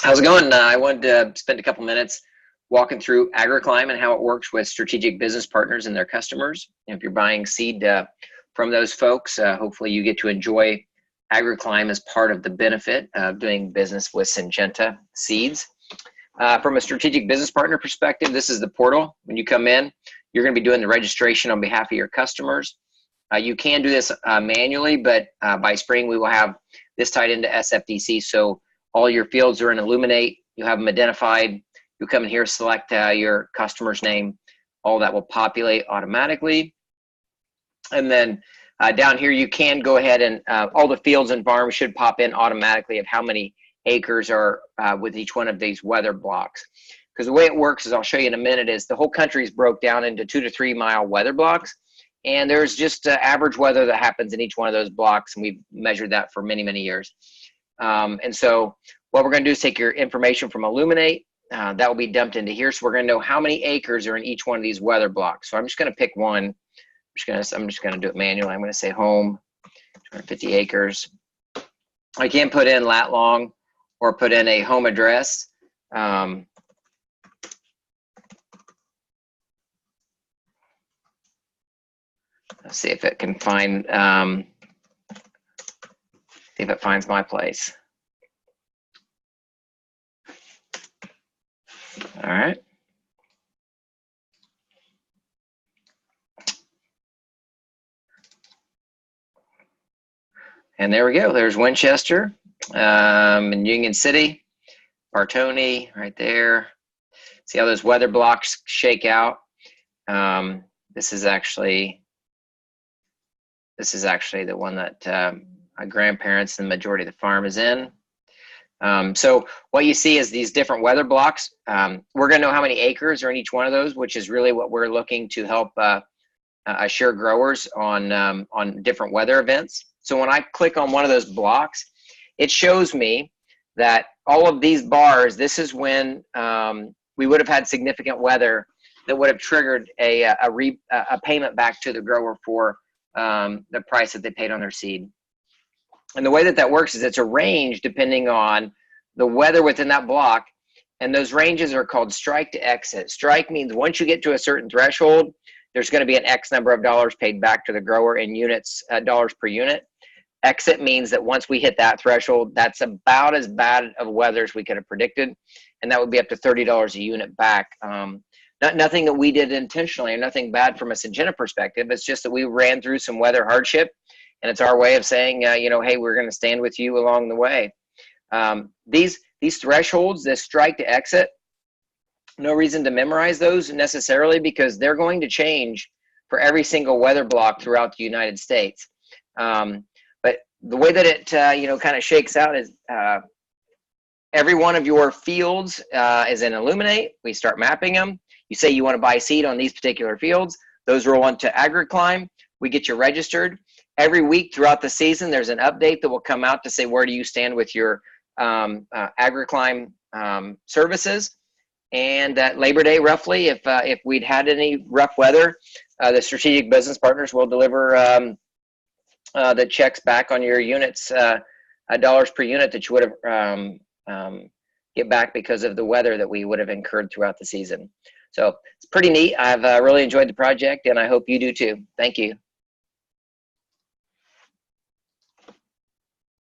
How's it going? I wanted to spend a couple minutes walking through AgriClime and how it works with strategic business partners and their customers. If you're buying seed from those folks, hopefully you get to enjoy AgriClime as part of the benefit of doing business with Syngenta Seeds. From a strategic business partner perspective, this is the portal. When you come in, you're going to be doing the registration on behalf of your customers. You can do this manually, but by spring we will have this tied into SFDC. So all your fields are in Illuminate. You have them identified. You come in here, select your customer's name. All that will populate automatically. And then down here, you can go ahead and all the fields and farms should pop in automatically of how many acres are with each one of these weather blocks. Because the way it works, as I'll show you in a minute, is the whole country is broke down into 2 to 3 mile weather blocks. And there's just average weather that happens in each one of those blocks. And we've measured that for many, many years. And so what we're going to do is take your information from Illuminate. That will be dumped into here. So we're going to know how many acres are in each one of these weather blocks. So I'm just going to pick one. I'm just going to do it manually. I'm going to say home, 250 acres. I can put in lat long or put in a home address. Let's see if it can find, see if it finds my place. All right. And there we go. There's Winchester and Union City, Bartoni right there. See how those weather blocks shake out. This is actually the one that my grandparents and the majority of the farm is in. So what you see is these different weather blocks. We're going to know how many acres are in each one of those, which is really what we're looking to help assure growers on different weather events. So when I click on one of those blocks, it shows me that all of these bars, this is when we would have had significant weather that would have triggered a payment back to the grower for the price that they paid on their seed. And the way that works is it's a range depending on the weather within that block. And those ranges are called strike to exit. Strike means once you get to a certain threshold, there's going to be an X number of dollars paid back to the grower in units, dollars per unit. Exit means that once we hit that threshold, that's about as bad of weather as we could have predicted. And that would be up to $30 a unit back. Nothing that we did intentionally or nothing bad from a Syngenta perspective. It's just that we ran through some weather hardship. And it's our way of saying, you know, hey, we're going to stand with you along the way. These thresholds, this strike to exit, no reason to memorize those necessarily because they're going to change for every single weather block throughout the United States. But the way that it, you know, kind of shakes out is every one of your fields is in Illuminate. We start mapping them. You say you want to buy seed on these particular fields. Those roll onto AgriClime. We get you registered. Every week throughout the season, there's an update that will come out to say where do you stand with your AgriClime services. And at Labor Day, roughly, if we'd had any rough weather, the strategic business partners will deliver the checks back on your units, dollars per unit that you would have get back because of the weather that we would have incurred throughout the season. So it's pretty neat. I've really enjoyed the project, and I hope you do too. Thank you.